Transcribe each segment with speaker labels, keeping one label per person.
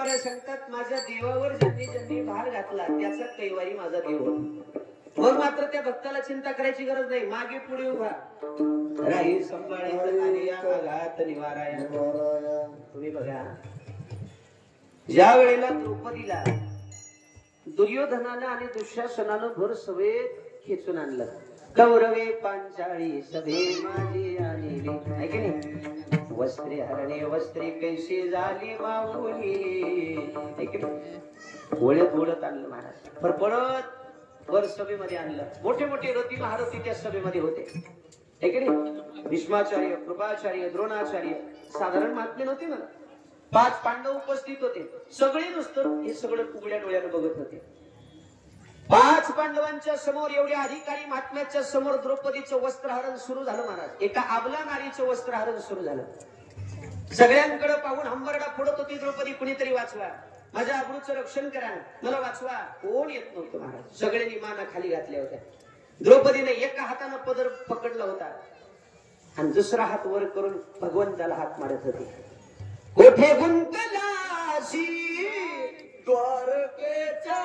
Speaker 1: महाराज सांगतात माझ्या देवावर ज्यांनी ज्यांनी भार घातला त्याचा कैवारी माझा देव होता. मग मात्र त्या भक्ताला चिंता करायची गरज नाही. मागे पुढे उभा राही संभाळीत आलिया आघात निवाराया. तुम्ही बघा ज्या वेळेला द्रौपदीला दुर्योधनानं आणि दुःशासनानं भर सभेत खेचून आणलं. कौरवे पांचाळी सभे माझी आलेली आहे की नाही. वस्त्रे हरणे वस्त्रे कैसे झाली माऊली ओळत ओळत आणलं महाराज. परत वर सभेमध्ये आणलं. मोठे मोठे रथी महारथी त्या सभेमध्ये होते आहे की नाही. भीष्माचार्य कृपाचार्य द्रोणाचार्य साधारण महात्मे नव्हते ना. 5 पांडव उपस्थित होते. सगळे नुसतं हे सगळं उघड्या डोळ्यानं बघत होते. 5 पांडवांच्या समोर एवढ्या अधिकारी महात्म्याच्या समोर द्रौपदीचं वस्त्रहरण सुरू झालं महाराज. एका आबला नारीचं वस्त्रहरण सुरू झालं. सगळ्यांकडे पाहून हंबरडा फोडत होती द्रौपदी. कुणीतरी वाचवा माझ्या आबरूचं रक्षण करा मला वाचवा. कोण येत नव्हतं महाराज. सगळ्यांनी माना खाली घातल्या होत्या. द्रौपदीने एका हातानं पदर पकडला होता आणि दुसरा हात वर करून भगवंताला हात मारत होती. कोठे गुंतलाशी द्वारकेच्या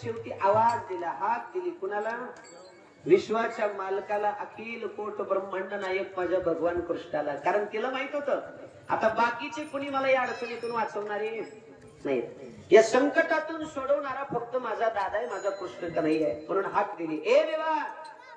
Speaker 1: शेवटी आवाज दिला. हाक दिली कुणाला. विश्वाच्या मालकाला अखिल कोट ब्रह्मांड नायक माझ्या भगवान कृष्णाला. कारण तिला माहित होतं आता बाकीचे कुणी मला या अडचणीतून वाचवणारे नाही. या संकटातून सोडवणारा फक्त माझा दादा आहे माझा कृष्ण का नाही आहे. म्हणून हाक दिली. ए देवा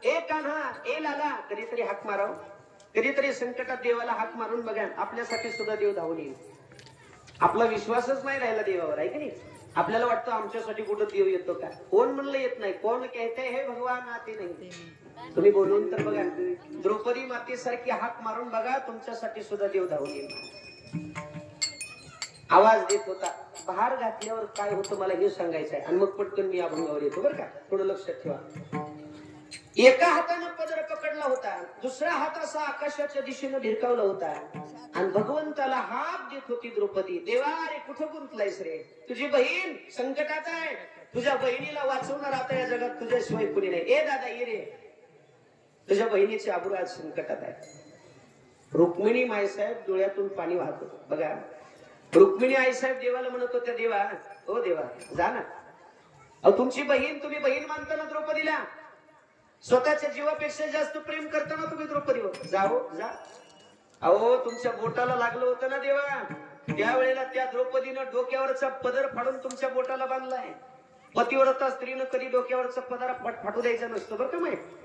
Speaker 1: ए कान्हा ए लाला. कधीतरी हाक माराव. कधीतरी संकटात देवाला हाक मारून बघा. आपल्यासाठी सुद्धा देव धावून येईल. आपला विश्वासच नाही राहिला देवावर आहे की नाही. आपल्याला वाटतं आमच्यासाठी कुठं देव येतो का. कोण म्हणलं येत नाही. कोण कहते हे भगवान आते नाही. तुम्ही बोलून तर बघा. द्रौपदी मातेसारखी हाक मारून बघा. तुमच्यासाठी सुद्धा देव धावून येईल. आवाज देत होता. भार घातल्यावर काय होतं मला हे सांगायचंय आणि मग पटकन मी अभंगावर येतो बरं का. थोडं लक्षात ठेवा. एका हातानं पदर पकडला होता. दुसरा हात असा आकाशाच्या दिशेनं भिरकावला होता आणि भगवंताला हाक देत होती द्रौपदी. देवा रे कुठं गुंतलायस रे. तुझी बहीण संकटात आहे. तुझ्या बहिणीला वाचवणार आता या जगात तुझ्याशिवाय कुणी नाही. ए दादा ये रे. तुझ्या बहिणीचे आबरू आज संकटात आहे. रुक्मिणी माईसाहेब डोळ्यातून पाणी वाहत होत बघा. रुक्मिणी आईसाहेब देवाला म्हणत होत्या देवा ओ देवा जा ना. अहो तुमची बहीण तुम्ही बहीण मानता ना द्रौपदीला. स्वतःच्या जीवापेक्षा जास्त प्रेम करताना तुम्ही द्रौपदीवर जाओ जा. अहो तुमच्या बोटाला लागलं होतं ना देवा. त्यावेळेला त्या द्रौपदीनं डोक्यावरचा पदर फाडून तुमच्या बोटाला बांधलाय. पतिव्रता स्त्रीनं कधी डोक्यावरचा पदर फाटू द्यायचा नसतो बरं का माहिती.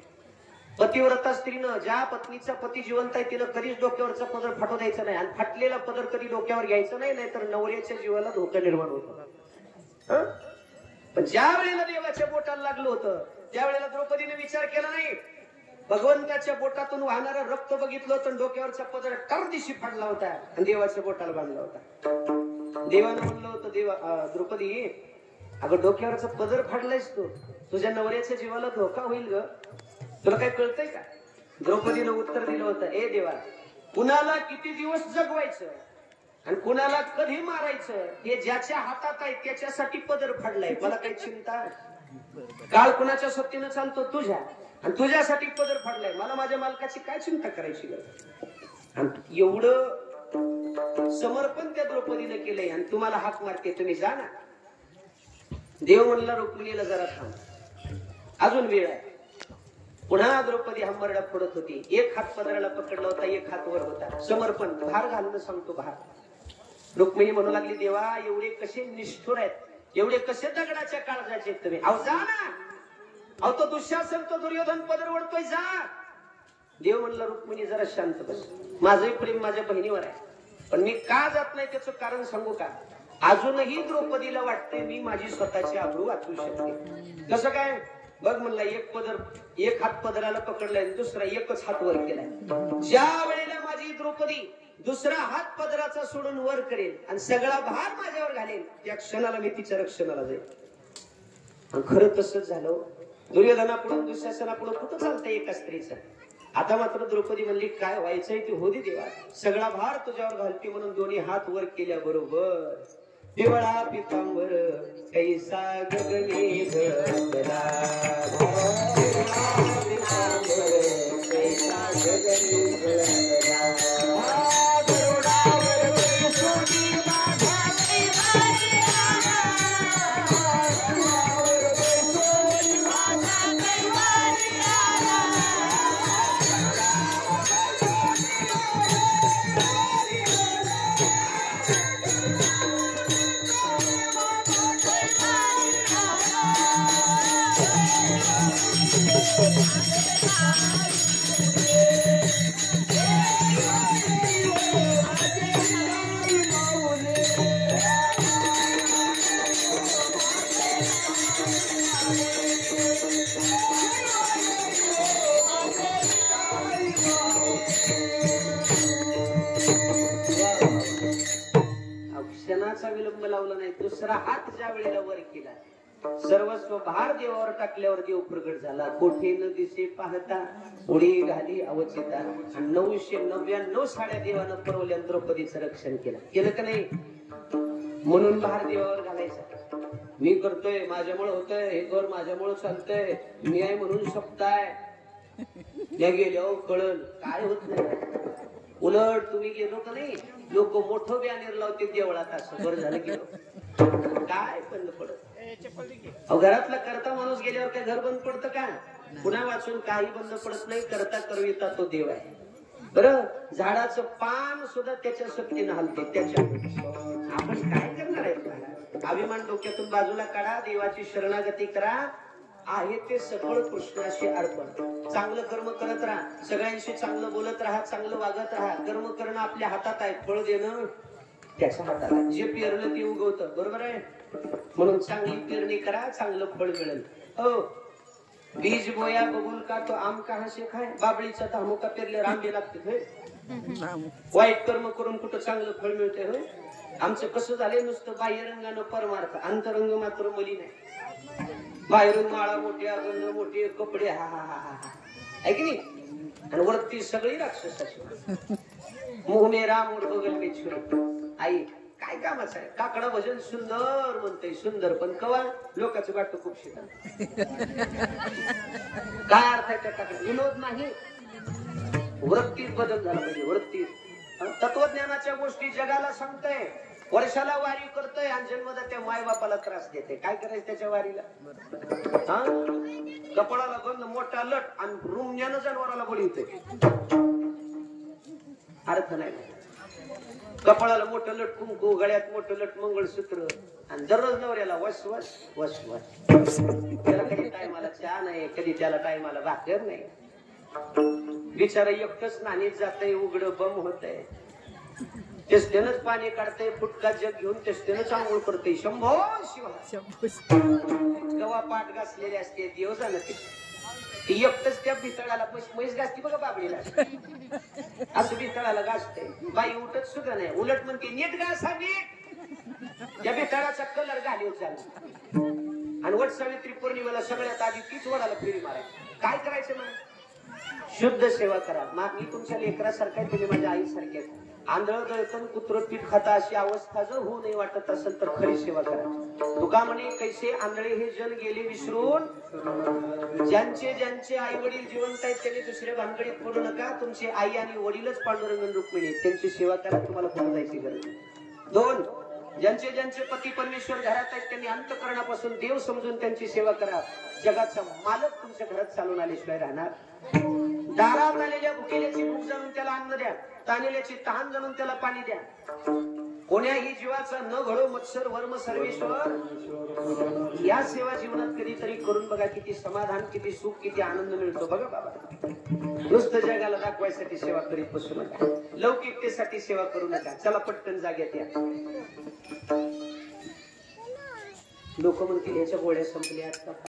Speaker 1: पतिव्रता स्त्रीनं ज्या पत्नीचा पती जिवंत आहे तिनं कधीच डोक्यावरचा पदर फाटू द्यायचा नाही. आणि फाटलेला पदर कधी डोक्यावर घ्यायचा नाही. नाहीतर नवऱ्याच्या जीवाला धोका निर्माण होतो. पण ज्या वेळेला देवाच्या बोटाला लागलं होतं त्यावेळेला द्रौपदीने विचार केला नाही. भगवंताच्या बोटातून वाहणारं रक्त बघितलं तर डोक्यावरचा पदर टरदिशी फाडला होता आणि देवाच्या बोटाला बांधला होता. देवानं म्हणलं होतं देवा द्रौपदी अगं डोक्यावरचा पदर फाडलायस तू. तुझ्या नवऱ्याच्या जीवाला धोका होईल ग. तुला काय कळतंय का. द्रौपदीनं उत्तर दिलं होतं ए देवा कुणाला किती दिवस जगवायचं आणि कुणाला कधी मारायचं हे ज्याच्या हातात आहे त्याच्यासाठी पदर फाडलाय. मला काही चिंता. काळ कुणाच्या सत्तेनं चालतो तुझ्या आणि तुझ्यासाठी पदर फाडलाय. मला माझ्या मालकाची काय चिंता करायची गरज. आणि एवढं समर्पण त्या द्रौपदीने केलंय आणि तुम्हाला हाक मारते तुम्ही जा ना. देव म्हणला रुक्मिणीला जरा थांब, अजून वेळ आहे. पुन्हा द्रौपदी हंबरडा फोडत होती. एक हात पदराला पकडला होता, एक हात वर होता. समर्पण, भार घालणं सांगतो, भार. रुक्मिणी म्हणू लागली, देवा एवढे कसे निष्ठुर आहेत, एवढे कसे दगडाच्या काळजाचे तुम्ही. अहो जा ना, अहो तो दुःशासन तो दुर्योधन पदर ओढतोय, जा. देव म्हणला रुक्मिणी जरा शांत बस, माझंही प्रेम माझ्या बहिणीवर आहे, पण मी का जात नाही त्याचं कारण सांगू का. अजूनही द्रौपदीला वाटते मी माझी स्वतःची आबरू वाचवू शकते. कसं काय बघ म्हणला, एक हात पदराला पकडलाय, दुसरा एकच हात वर केलाय. ज्या वेळेला माझी द्रौपदी दुसरा हात पदराचा सोडून वर करेल आणि सगळा भार माझ्यावर घालेल, त्या क्षणाला मी तिच्या रक्षणाला जाईल. आणि खरं तसंच झालं. दुर्योधनापुढे दुःशासनापुढे कुठं चालतंय एका स्त्रीचं. आता मात्र द्रौपदी म्हणली, काय व्हायचंय ते होऊ दे देवा, सगळा भार तुझ्यावर घालते म्हणून दोन्ही हात वर केल्याबरोबर पिवळा पितांबर कैसा गगनी धरला, कैसा गगनी धरला. विलंब लावला नाही. दुसरा हात ज्या वेळेला वर केला, सर्वस्व भार देवावर टाकल्यावर देव प्रगट झाला. कोठे न दिसे पाहता उडी घाली अवचिता. 999 साड्या देवानं पुरवल्या, द्रौपदीचं रक्षण केलं का नाही. म्हणून भार देवावर घालायचा. मी करतोय, माझ्यामुळे होतंय, हे कर माझ्यामुळे चालतंय, मी आहे म्हणून सप्ताय त्या गेल्यावर कळल काय होत नाही. उलट तुम्ही गेलो का नाही, लोक मोठं बॅनर लावते देवळात, असं बरं झालं गेलो काय बंद पडत. घरातला करता माणूस गेल्यावर काय घर बंद पडतं का. पुन्हा वाचून काही बंद पडत नाही. करता करविता तो देव आहे. बरं, झाडाचं पान सुद्धा त्याच्या शक्तीनं हलते. त्याच्या आपण काय करणार आहे. अभिमान डोक्यातून बाजूला काढा, देवाची शरणागती करा. आहे ते सफळ कृष्णाशी अर्पण. चांगलं कर्म करत राहा, सगळ्यांशी चांगलं बोलत राहा, चांगलं वागत राहा. कर्म करणं आपल्या हातात आहे, फळ देणं त्याच्या हातात आहे. जे पेरलं ते उगवतं, बरोबर आहे. म्हणून चांगली पेरणी करा, चांगलं फळ मिळेल. हो, बीज बोया बबूल का तो आम कहा से खाय. बाबळीचा धामुका पेरले आंबे लागते. वाईट कर्म करून कुठं चांगलं फळ मिळते होय. आमचं कसं झालंय, नुसतं बाह्यरंगानं परमार्थ, अंतरंग मात्र मलिन आहे. बाहेरून माळा मोठ्या, गंध मोठे, कपडे हा हा हा हा आहे की नाही, आणि वरती सगळी राक्षसाची. मुह में राम और बगल में छुरी. आई काय कामाचं आहे. काकडा भजन सुंदर म्हणतंय, सुंदर, पण कवा लोकांचं वाटतं खूप शिकल. काय अर्थ आहे त्या काकडा. विनोद नाही, वृत्तीत बदल झाला पाहिजे. वृत्तीत तत्वज्ञानाच्या गोष्टी जगाला सांगतंय. वर्षाला वारी करतोय आणि जन्मदात्या माय बापाला त्रास देते. काय करायचं त्याच्या वारीला. कपाळाला गंध, मोठा लट आणि रुमण्यानं जनावराला बळीवते. अर्थ नाही. कपाळाला मोठं लट कुंकू, गळ्यात मोठं लट मंगळसूत्र, आणि दररोज नवऱ्याला वस वस वस वस. त्याला कधी टायमाला चहा नाही, कधी त्याला टायमाला भाकर नाही. बिचारा एकटंच नाणीत जातंय, उघड बम होतंय. तेच पाणी काढतंय, फुटका जग घेऊन तेच आंघोळ करतंय. शंभो शिवा. गवा पाठ घासलेले असते, देव जाणते. एकटंच त्या भितळाला म्हैस घासती बघा बाबळीला, असं भितळाला घासते. बाई उठत सुद्धा नाही, उलट म्हणते नीट घासा नीट. त्या भितळाचा कलर घालीव चालला. आणि वट सावित्री पौर्णिमेला सगळ्यात आधी तीच वडाला फेरी मारायची. काय करायचं मग. शुद्ध सेवा करा. मी तुमच्या लेकरासारखा आहे, तुम्ही माझ्या आईसारखे आहेत. आंधळ दळतन कुत्र पीठ खाता अशी अवस्था जर होऊ नये वाटत असेल तर खरी सेवा करा. तुका म्हणे कैसे आंधळे हे जन गेले विसरून, ज्यांचे ज्यांचे आई वडील जिवंत आहेत त्यांनी दुसऱ्या भानगडीत पडू नका. तुमचे आई आणि वडीलच पांडुरंग रुक्मिणी, त्यांची सेवा करा, तुम्हाला पुढे जायची गरज. 2, ज्यांचे ज्यांचे पती परमेश्वर घरात आहेत त्यांनी अंतःकरणापासून देव समजून त्यांची सेवा करा. जगाचा मालक तुमच्या घरात चालून आल्याशिवाय राहणार. दारावर आलेल्या भुकेल्याची भूक जाणून त्याला अन्न द्या, ताणलेल्याची तहान जाणून त्याला पाणी द्या. कोण्याही जीवाचा न घडो मत्सर वर्म सर्वेश्वर. या सेवा जीवनात कधीतरी करून बघा, किती समाधान, किती सुख, किती आनंद मिळतो बघा बाबा. नुसतं जगाला दाखवायसाठी सेवा करीत बसू नका, लौकिकतेसाठी सेवा करू नका. चला पटकन जाग्यात या. लोक म्हणतील ह्याच्या गोळ्या संपल्या.